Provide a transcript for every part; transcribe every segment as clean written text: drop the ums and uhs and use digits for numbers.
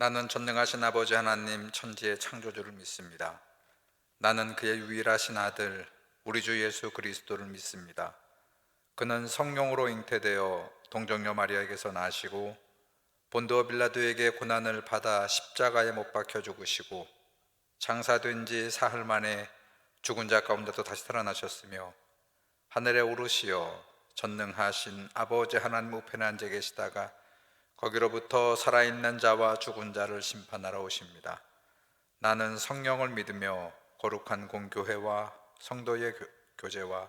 나는 전능하신 아버지 하나님 천지의 창조주를 믿습니다. 나는 그의 유일하신 아들 우리 주 예수 그리스도를 믿습니다. 그는 성령으로 잉태되어 동정녀 마리아에게서 나시고 본도 빌라도에게 고난을 받아 십자가에 못 박혀 죽으시고 장사된 지 사흘 만에 죽은 자 가운데서 다시 살아나셨으며 하늘에 오르시어 전능하신 아버지 하나님 우편에 앉아 계시다가 거기로부터 살아있는 자와 죽은 자를 심판하러 오십니다. 나는 성령을 믿으며 거룩한 공교회와 성도의 교제와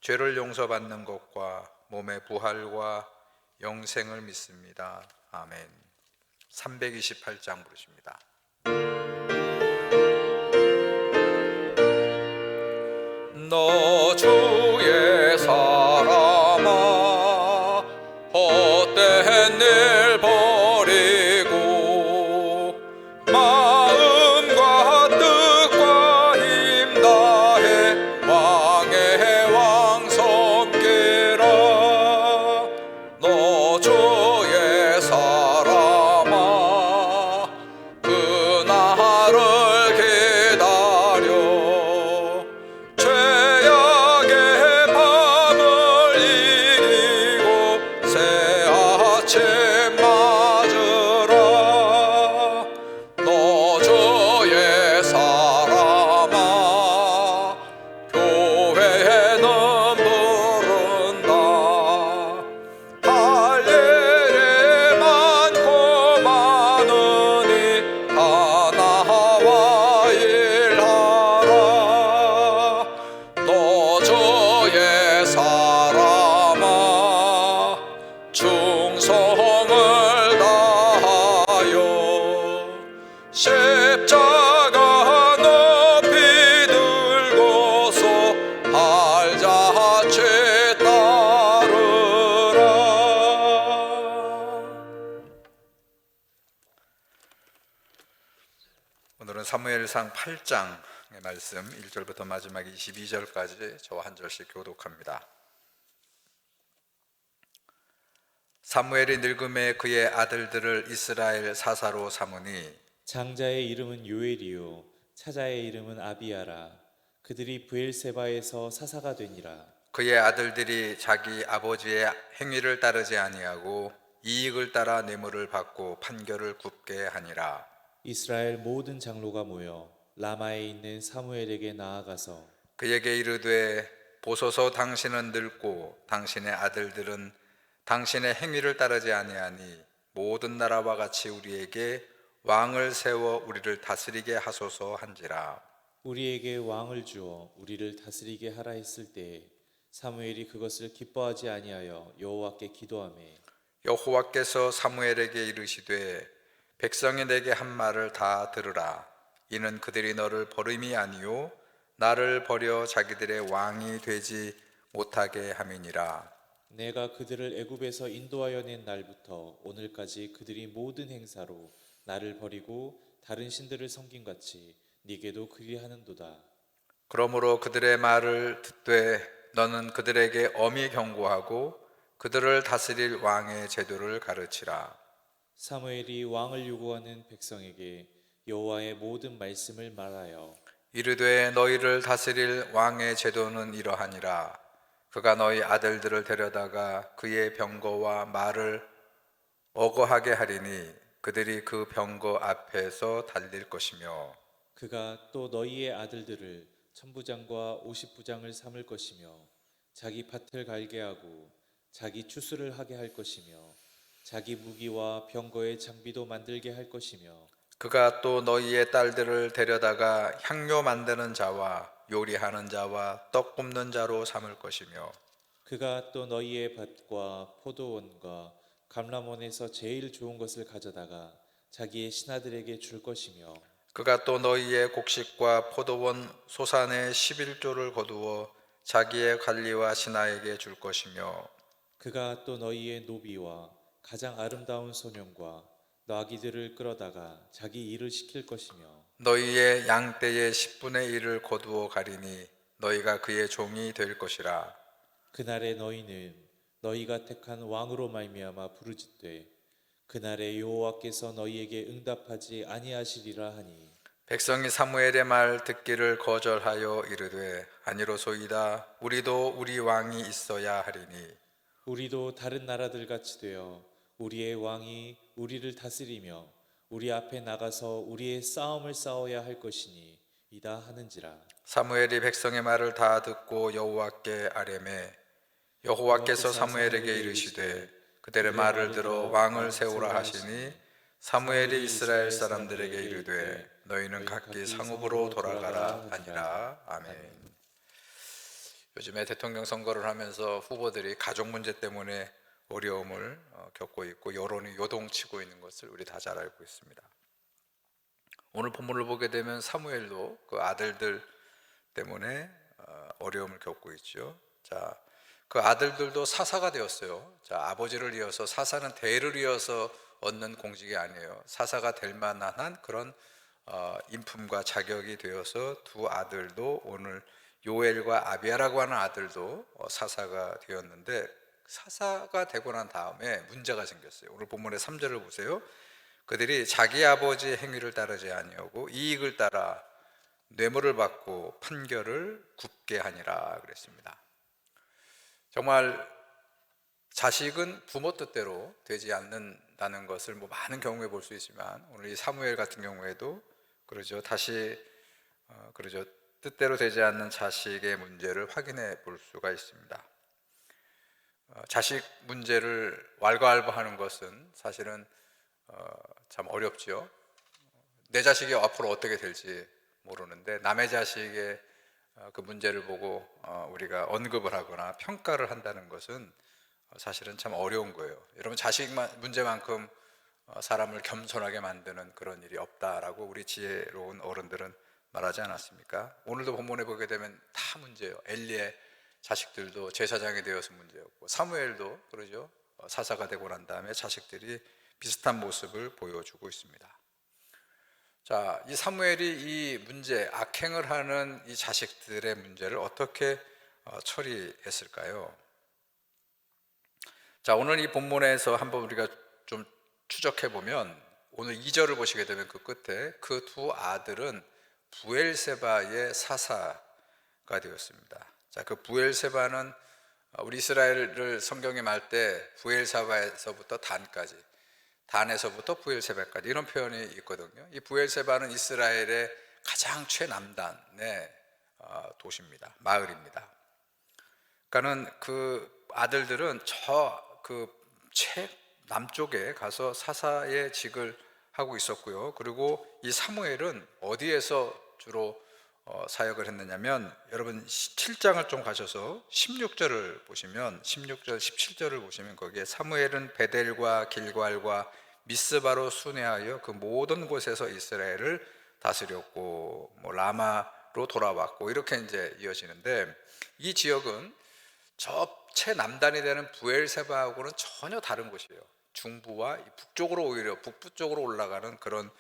죄를 용서받는 것과 몸의 부활과 영생을 믿습니다. 아멘. 328장 부르십니다. 너 주의 사람아 헛된 일 버리고 마음과 뜻과 힘 다해 왕의 왕 섬기라. 너 주의 사람아 그날을 기다려 죄악의 밤을 이기고 새 아침 맞으라. 너 주의 사람아 교회는 부른다. 할 일이 많고 많으니 다 나와 일하라. 너 주의 사람아 충성을 다하여 십자가 높이 들고서 알자치 따르라. 오늘은 사무엘상 8장의 말씀 1절부터 마지막 22절까지 저와 한 절씩 교독합니다. 사무엘이 늙음에 그의 아들들을 이스라엘 사사로 삼으니 장자의 이름은 요엘이요 차자의 이름은 아비야라. 그들이 브엘세바에서 사사가 되니라. 그의 아들들이 자기 아버지의 행위를 따르지 아니하고 이익을 따라 뇌물을 받고 판결을 굽게 하니라. 이스라엘 모든 장로가 모여 라마에 있는 사무엘에게 나아가서 그에게 이르되 보소서 당신은 늙고 당신의 아들들은 당신의 행위를 따르지 아니하니 모든 나라와 같이 우리에게 왕을 세워 우리를 다스리게 하소서 한지라. 우리에게 왕을 주어 우리를 다스리게 하라 했을 때에 사무엘이 그것을 기뻐하지 아니하여 여호와께 기도하매 여호와께서 사무엘에게 이르시되 백성이 내게 한 말을 다 들으라. 이는 그들이 너를 버림이 아니요 나를 버려 자기들의 왕이 되지 못하게 함이니라. 내가 그들을 애굽에서 인도하여 낸 날부터 오늘까지 그들이 모든 행사로 나를 버리고 다른 신들을 섬긴 같이 네게도 그리하는도다. 그러므로 그들의 말을 듣되 너는 그들에게 엄히 경고하고 그들을 다스릴 왕의 제도를 가르치라. 사무엘이 왕을 요구하는 백성에게 여호와의 모든 말씀을 말하여 이르되 너희를 다스릴 왕의 제도는 이러하니라. 그가 너희 아들들을 데려다가 그의 병거와 말을 어거하게 하리니 그들이 그 병거 앞에서 달릴 것이며 그가 또 너희의 아들들을 천부장과 오십부장을 삼을 것이며 자기 밭을 갈게 하고 자기 추수를 하게 할 것이며 자기 무기와 병거의 장비도 만들게 할 것이며 그가 또 너희의 딸들을 데려다가 향료 만드는 자와 요리하는 자와 떡 굽는 자로 삼을 것이며 그가 또 너희의 밭과 포도원과 감람원에서 제일 좋은 것을 가져다가 자기의 신하들에게 줄 것이며 그가 또 너희의 곡식과 포도원 소산의 11조를 거두어 자기의 관리와 신하에게 줄 것이며 그가 또 너희의 노비와 가장 아름다운 소년과 나귀들을 끌어다가 자기 일을 시킬 것이며 너희의 양떼의 10분의 1을 거두어 가리니 너희가 그의 종이 될 것이라. 그날에 너희는 너희가 택한 왕으로 말미암아 부르짖되 그날에 여호와께서 너희에게 응답하지 아니하시리라 하니 백성이 사무엘의 말 듣기를 거절하여 이르되 아니로소이다 우리도 우리 왕이 있어야 하리니 우리도 다른 나라들 같이 되어 우리의 왕이 우리를 다스리며 우리 앞에 나가서 우리의 싸움을 싸워야 할 것이니 이다 하는지라. 사무엘이 백성의 말을 다 듣고 여호와께 아뢰매 여호와께서 사무엘에게 이르시되 그들의 말을 들어 왕을 세우라 하시니 사무엘이 이스라엘 사람들에게 이르되 너희는 각기 상읍으로 돌아가라 하니라. 아멘. 요즘에 대통령 선거를 하면서 후보들이 가족 문제 때문에 어려움을 겪고 있고 여론이 요동치고 있는 것을 우리 다 잘 알고 있습니다. 오늘 본문을 보게 되면 사무엘도 그 아들들 때문에 어려움을 겪고 있죠. 자, 그 아들들도 사사가 되었어요. 자, 아버지를 이어서 사사는 대를 이어서 얻는 공직이 아니에요. 사사가 될 만한 그런 인품과 자격이 되어서 두 아들도 오늘 요엘과 아비야라고 하는 아들도 사사가 되었는데 사사가 되고 난 다음에 문제가 생겼어요. 오늘 본문의 3절을 보세요. 그들이 자기 아버지의 행위를 따르지 아니하고 이익을 따라 뇌물을 받고 판결을 굽게 하니라 그랬습니다. 정말 자식은 부모 뜻대로 되지 않는다는 것을 많은 경우에 볼 수 있지만 오늘 이 사무엘 같은 경우에도 그러죠. 다시 그러죠. 뜻대로 되지 않는 자식의 문제를 확인해 볼 수가 있습니다. 자식 문제를 왈가왈부하는 것은 사실은 참 어렵죠. 내 자식이 앞으로 어떻게 될지 모르는데 남의 자식의 그 문제를 보고 우리가 언급을 하거나 평가를 한다는 것은 사실은 참 어려운 거예요. 여러분 자식 문제만큼 사람을 겸손하게 만드는 그런 일이 없다라고 우리 지혜로운 어른들은 말하지 않았습니까? 오늘도 본문에 보게 되면 다 문제예요. 엘리의 자식들도 제사장이 되어서 문제였고 사무엘도 그러죠. 사사가 되고 난 다음에 자식들이 비슷한 모습을 보여주고 있습니다. 자, 이 사무엘이 이 문제, 악행을 하는 이 자식들의 문제를 어떻게 처리했을까요? 자, 오늘 이 본문에서 한번 우리가 좀 추적해 보면 오늘 2절을 보시게 되면 그 끝에 그 두 아들은 부엘세바의 사사가 되었습니다. 자, 그 부엘세바는 우리 이스라엘을 성경에 말 때 부엘세바에서부터 단까지, 단에서부터 부엘세바까지 이런 표현이 있거든요. 이 부엘세바는 이스라엘의 가장 최남단의 도시입니다. 마을입니다. 그러니까는 그 아들들은 저 그 최남쪽에 가서 사사의 직을 하고 있었고요. 그리고 이 사무엘은 어디에서 주로 사역을 했느냐면 여러분 7장을 좀 가셔서 16절을 보시면 16절 17절을 보시면 거기에 사무엘은 베델과 길갈과 미스바로 순회하여 그 모든 곳에서 이스라엘을 다스렸고 라마로 돌아왔고 이렇게 이제 이어지는데 이 지역은 저 최남단이 되는 부엘세바하고는 전혀 다른 곳이에요. 중부와 북쪽으로 오히려 북부 쪽으로 올라가는 그런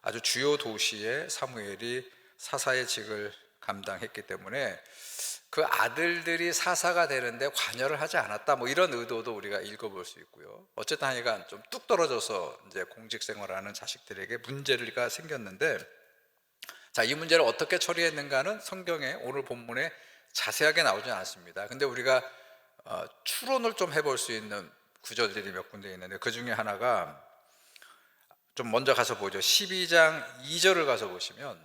아주 주요 도시에 사무엘이 사사의 직을 감당했기 때문에 그 아들들이 사사가 되는데 관여를 하지 않았다 이런 의도도 우리가 읽어볼 수 있고요. 어쨌든 하여간 좀 뚝 떨어져서 이제 공직 생활하는 자식들에게 문제가 생겼는데 자, 이 문제를 어떻게 처리했는가는 성경에 오늘 본문에 자세하게 나오지 않습니다. 근데 우리가 추론을 좀 해볼 수 있는 구절들이 몇 군데 있는데 그 중에 하나가 좀 먼저 가서 보죠. 12장 2절을 가서 보시면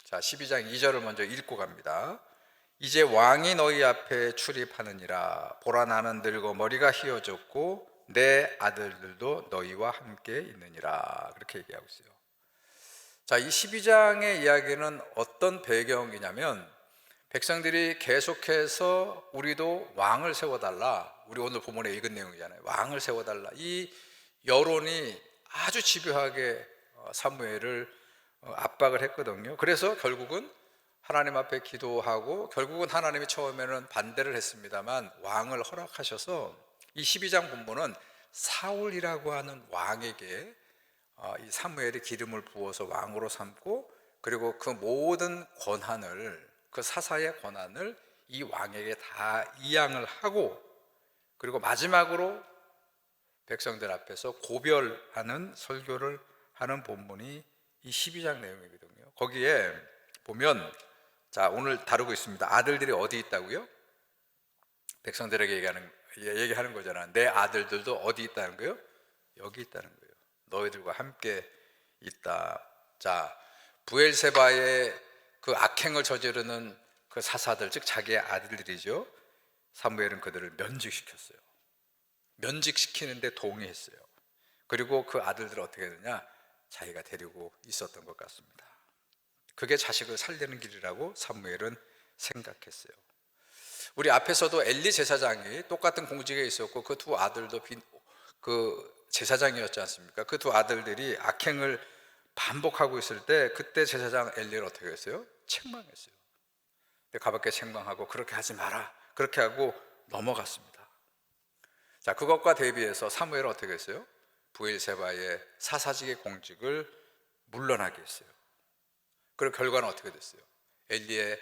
자, 12장 2절을 먼저 읽고 갑니다. 이제 왕이 너희 앞에 출입하느니라. 보라 나는 늙어 머리가 휘어졌고 내 아들들도 너희와 함께 있느니라. 그렇게 얘기하고 있어요. 자, 이 12장의 이야기는 어떤 배경이냐면 백성들이 계속해서 우리도 왕을 세워달라. 우리 오늘 본문에 읽은 내용이잖아요. 왕을 세워달라. 이 여론이 아주 집요하게 사무엘을 압박을 했거든요. 그래서 결국은 하나님 앞에 기도하고 결국은 하나님이 처음에는 반대를 했습니다만 왕을 허락하셔서 이 12장 본문은 사울이라고 하는 왕에게 이 사무엘이 기름을 부어서 왕으로 삼고 그리고 그 모든 권한을 그 사사의 권한을 이 왕에게 다 이양을 하고 그리고 마지막으로 백성들 앞에서 고별하는 설교를 하는 본문이 이 12장 내용이거든요. 거기에 보면, 자, 오늘 다루고 있습니다. 아들들이 어디 있다고요? 백성들에게 얘기하는 거잖아. 내 아들들도 어디 있다는 거예요? 여기 있다는 거예요. 너희들과 함께 있다. 자, 브엘세바의 그 악행을 저지르는 그 사사들, 즉 자기의 아들들이죠. 사무엘은 그들을 면직시켰어요. 면직시키는데 동의했어요. 그리고 그 아들들을 어떻게 했느냐? 자기가 데리고 있었던 것 같습니다. 그게 자식을 살리는 길이라고 사무엘은 생각했어요. 우리 앞에서도 엘리 제사장이 똑같은 공직에 있었고 그 두 아들도 그 제사장이었지 않습니까? 그 두 아들들이 악행을 반복하고 있을 때 그때 제사장 엘리를 어떻게 했어요? 책망했어요. 가볍게 책망하고 그렇게 하지 마라, 그렇게 하고 넘어갔습니다. 자, 그것과 대비해서 사무엘은 어떻게 했어요? 브엘세바의 사사직의 공직을 물러나게 했어요. 그리고 결과는 어떻게 됐어요? 엘리의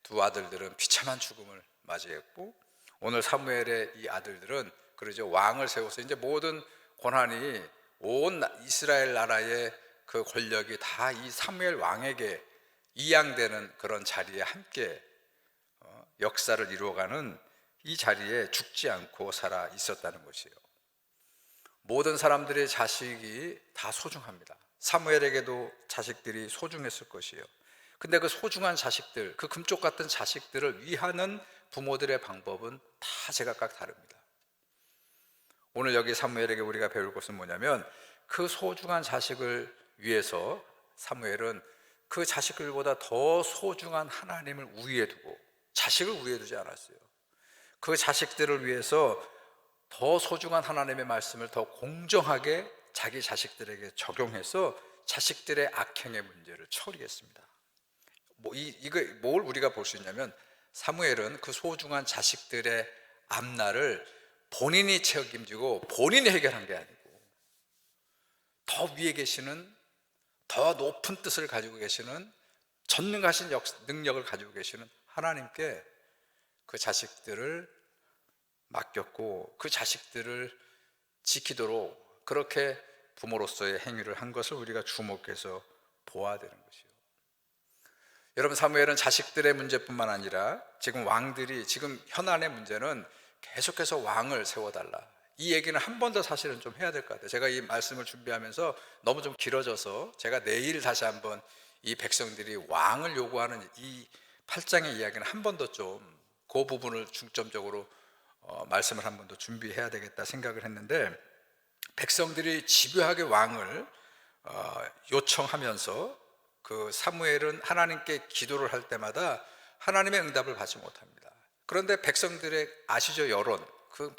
두 아들들은 비참한 죽음을 맞이했고, 오늘 사무엘의 이 아들들은 그러죠, 왕을 세워서 이제 모든 권한이 온 이스라엘 나라의 그 권력이 다 이 사무엘 왕에게 이양되는 그런 자리에 함께 역사를 이루어가는 이 자리에 죽지 않고 살아 있었다는 것이에요. 모든 사람들의 자식이 다 소중합니다. 사무엘에게도 자식들이 소중했을 것이에요. 근데 그 소중한 자식들, 그 금쪽 같은 자식들을 위하는 부모들의 방법은 다 제각각 다릅니다. 오늘 여기 사무엘에게 우리가 배울 것은 뭐냐면, 그 소중한 자식을 위해서 사무엘은 그 자식들보다 더 소중한 하나님을 우위에 두고, 자식을 우위에 두지 않았어요. 그 자식들을 위해서 더 소중한 하나님의 말씀을 더 공정하게 자기 자식들에게 적용해서 자식들의 악행의 문제를 처리했습니다. 뭘 우리가 볼 수 있냐면, 사무엘은 그 소중한 자식들의 앞날을 본인이 책임지고 본인이 해결한 게 아니고, 더 위에 계시는, 더 높은 뜻을 가지고 계시는, 전능하신 능력을 가지고 계시는 하나님께 그 자식들을 맡겼고, 그 자식들을 지키도록 그렇게 부모로서의 행위를 한 것을 우리가 주목해서 보아야 되는 것이요. 여러분, 사무엘은 자식들의 문제뿐만 아니라 지금 왕들이, 지금 현안의 문제는 계속해서 왕을 세워달라, 이 얘기는 한 번 더 사실은 좀 해야 될 것 같아요. 제가 이 말씀을 준비하면서 너무 좀 길어져서 제가 내일 다시 한번 이 백성들이 왕을 요구하는 이 8장의 이야기는 한 번 더 좀 그 부분을 중점적으로 말씀을 한 번 더 준비해야 되겠다 생각을 했는데, 백성들이 집요하게 왕을 요청하면서 그 사무엘은 하나님께 기도를 할 때마다 하나님의 응답을 받지 못합니다. 그런데 백성들의, 아시죠, 여론, 그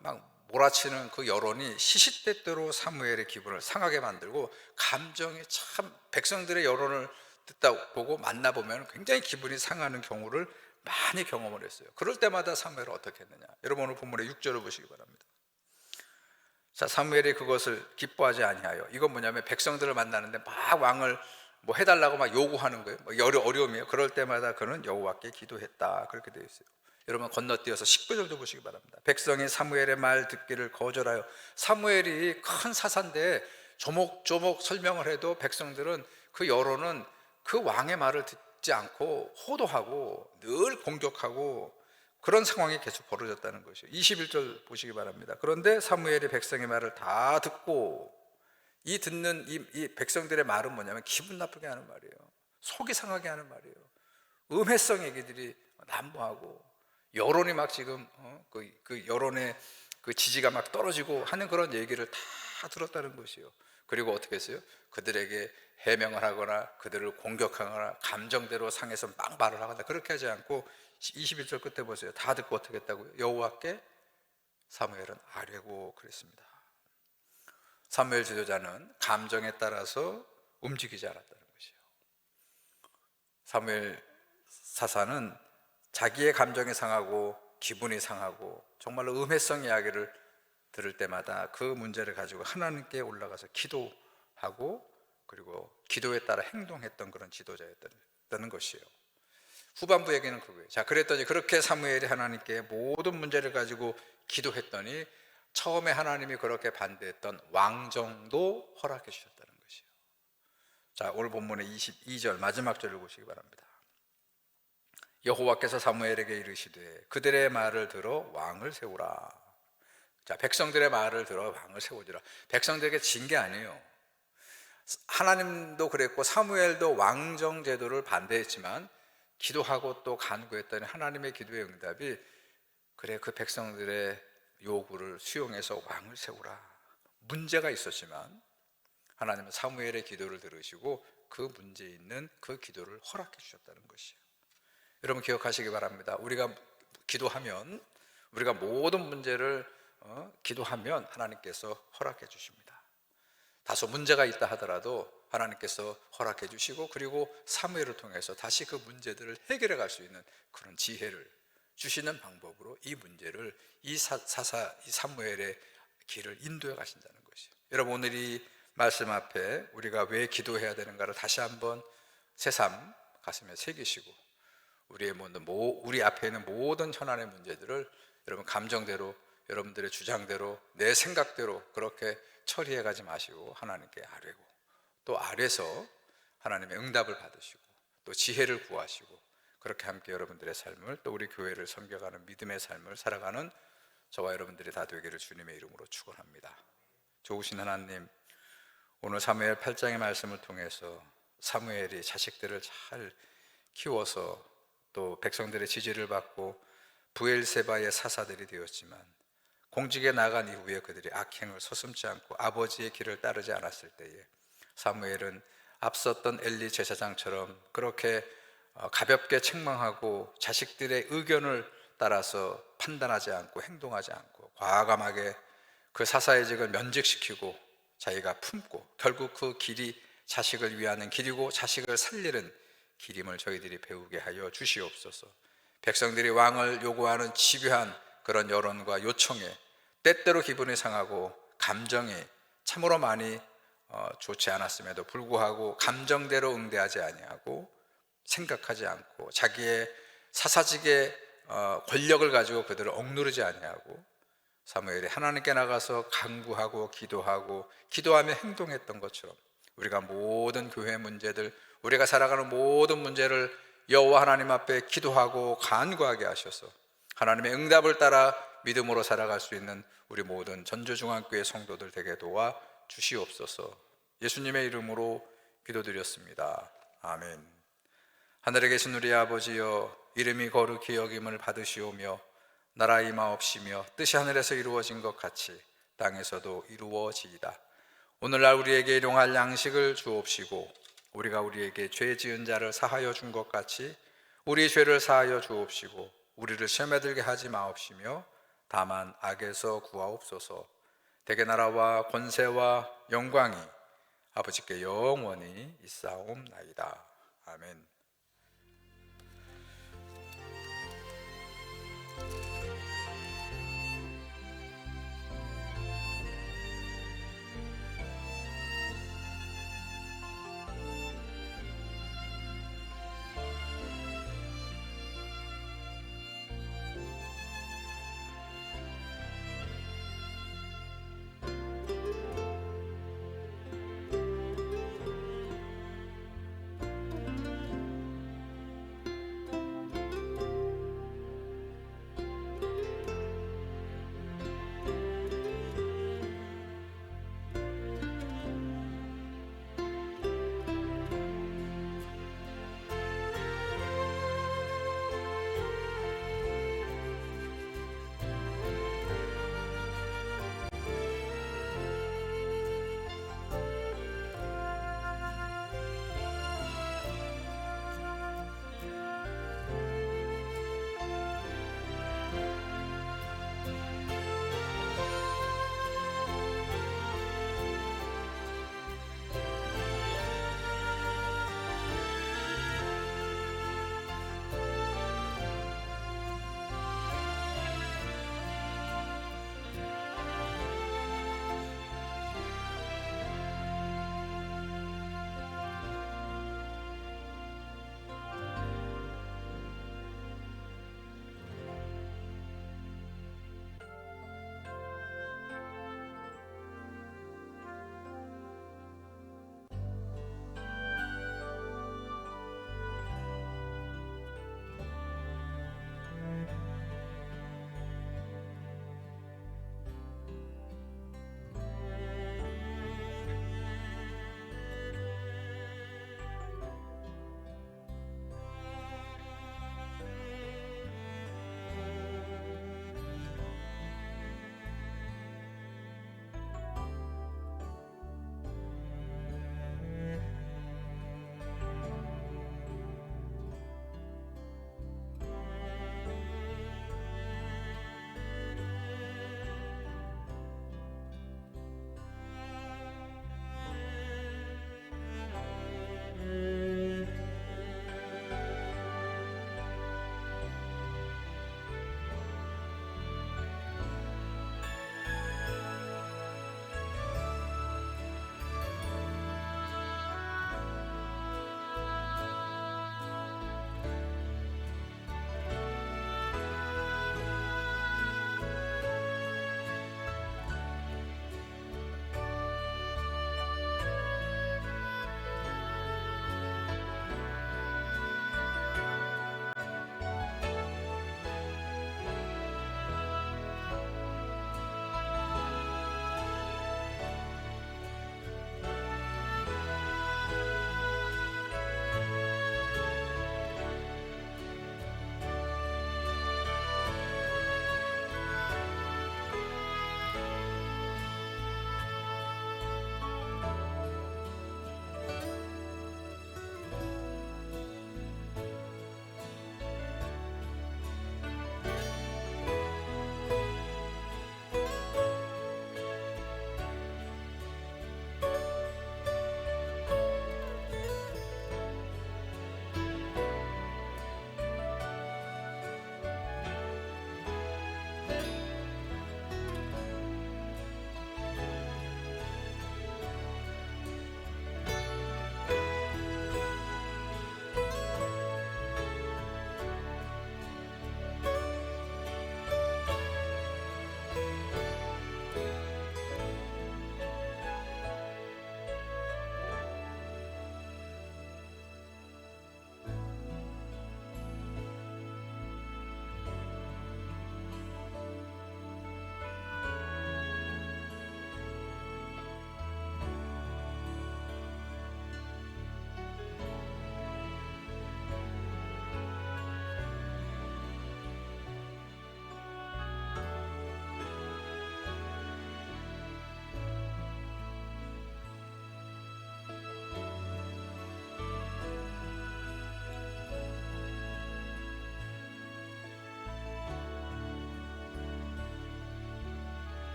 막 몰아치는 그 여론이 시시때때로 사무엘의 기분을 상하게 만들고, 감정이 참, 백성들의 여론을 듣다 보고 만나보면 굉장히 기분이 상하는 경우를 많이 경험을 했어요. 그럴 때마다 사무엘은 어떻게 했느냐, 여러분 오늘 본문의 6절을 보시기 바랍니다. 자, 사무엘이 그것을 기뻐하지 아니하여, 이건 뭐냐면 백성들을 만나는데 막 왕을 뭐 해달라고 막 요구하는 거예요. 뭐 어려움이에요. 그럴 때마다 그는 여호와께 기도했다, 그렇게 되어 있어요. 여러분 건너뛰어서 19절도 보시기 바랍니다. 백성이 사무엘의 말 듣기를 거절하여, 사무엘이 큰 사사인데 조목조목 설명을 해도 백성들은, 그 여론은 그 왕의 말을 듣지 않고 호도하고 늘 공격하고 그런 상황이 계속 벌어졌다는 것이에요. 21절 보시기 바랍니다. 그런데 사무엘이 백성의 말을 다 듣고, 이 듣는 이 백성들의 말은 뭐냐면 기분 나쁘게 하는 말이에요. 속이 상하게 하는 말이에요. 음해성 얘기들이 난무하고, 여론이 막 지금 그 여론의 그 지지가 막 떨어지고 하는 그런 얘기를 다 들었다는 것이에요. 그리고 어떻게 했어요? 그들에게 해명을 하거나 그들을 공격하거나 감정대로 상해서 막 말을 하거나 그렇게 하지 않고, 21절 끝에 보세요. 다 듣고 어떻게 했다고요? 여호와께 사무엘은 아뢰고 그랬습니다. 사무엘 지도자는 감정에 따라서 움직이지 않았다는 것이에요. 사무엘 사사는 자기의 감정이 상하고 기분이 상하고 정말로 음해성 이야기를 들을 때마다 그 문제를 가지고 하나님께 올라가서 기도하고, 그리고 기도에 따라 행동했던 그런 지도자였다는 것이에요. 후반부 얘기는 그거예요. 자, 그랬더니 그렇게 사무엘이 하나님께 모든 문제를 가지고 기도했더니 처음에 하나님이 그렇게 반대했던 왕정도 허락해 주셨다는 것이에요. 자, 오늘 본문의 22절 마지막 절을 보시기 바랍니다. 여호와께서 사무엘에게 이르시되 그들의 말을 들어 왕을 세우라. 자, 백성들의 말을 들어 왕을 세우지라. 백성들에게 진 게 아니에요. 하나님도 그랬고 사무엘도 왕정 제도를 반대했지만 기도하고 또 간구했더니 하나님의 기도의 응답이 그래, 그 백성들의 요구를 수용해서 왕을 세우라. 문제가 있었지만 하나님은 사무엘의 기도를 들으시고 그 문제 있는 그 기도를 허락해 주셨다는 것이에요. 여러분 기억하시기 바랍니다. 우리가 기도하면, 우리가 모든 문제를 기도하면 하나님께서 허락해 주십니다. 다소 문제가 있다 하더라도 하나님께서 허락해 주시고, 그리고 사무엘을 통해서 다시 그 문제들을 해결해 갈 수 있는 그런 지혜를 주시는 방법으로 이 문제를 이 사무엘의 길을 인도해 가신다는 것이에요. 여러분 오늘 이 말씀 앞에 우리가 왜 기도해야 되는가를 다시 한번 새삼 가슴에 새기시고, 우리 앞에 있는 모든 현안의 문제들을 여러분 감정대로, 여러분들의 주장대로, 내 생각대로 그렇게 처리해 가지 마시고 하나님께 아뢰고, 또 아뢰서 하나님의 응답을 받으시고 또 지혜를 구하시고, 그렇게 함께 여러분들의 삶을, 또 우리 교회를 섬겨가는 믿음의 삶을 살아가는 저와 여러분들이 다 되기를 주님의 이름으로 축원합니다. 좋으신 하나님, 오늘 사무엘 8장의 말씀을 통해서 사무엘이 자식들을 잘 키워서 또 백성들의 지지를 받고 브엘세바의 사사들이 되었지만, 공직에 나간 이후에 그들이 악행을 서슴지 않고 아버지의 길을 따르지 않았을 때에 사무엘은 앞섰던 엘리 제사장처럼 그렇게 가볍게 책망하고 자식들의 의견을 따라서 판단하지 않고 행동하지 않고 과감하게 그 사사의 직을 면직시키고 자기가 품고, 결국 그 길이 자식을 위하는 길이고 자식을 살리는 길임을 저희들이 배우게 하여 주시옵소서. 백성들이 왕을 요구하는 집요한 그런 여론과 요청에 때때로 기분이 상하고 감정이 참으로 많이 좋지 않았음에도 불구하고 감정대로 응대하지 아니하고 생각하지 않고 자기의 사사직의 권력을 가지고 그들을 억누르지 아니하고 사무엘이 하나님께 나가서 간구하고 기도하고 기도하며 행동했던 것처럼 우리가 모든 교회 문제들, 우리가 살아가는 모든 문제를 여호와 하나님 앞에 기도하고 간구하게 하셔서 하나님의 응답을 따라 믿음으로 살아갈 수 있는 우리 모든 전주중앙교회 성도들 되게 도와 주시옵소서. 예수님의 이름으로 기도드렸습니다. 아멘. 하늘에 계신 우리 아버지여, 이름이 거룩히 여김을 받으시오며 나라 임하옵시며 뜻이 하늘에서 이루어진 것 같이 땅에서도 이루어지이다. 오늘날 우리에게 일용할 양식을 주옵시고 우리가 우리에게 죄 지은 자를 사하여 준 것 같이 우리 죄를 사하여 주옵시고 우리를 시험에 들게 하지 마옵시며 다만 악에서 구하옵소서. 대개 나라와 권세와 영광이 아버지께 영원히 있사옵나이다. 아멘.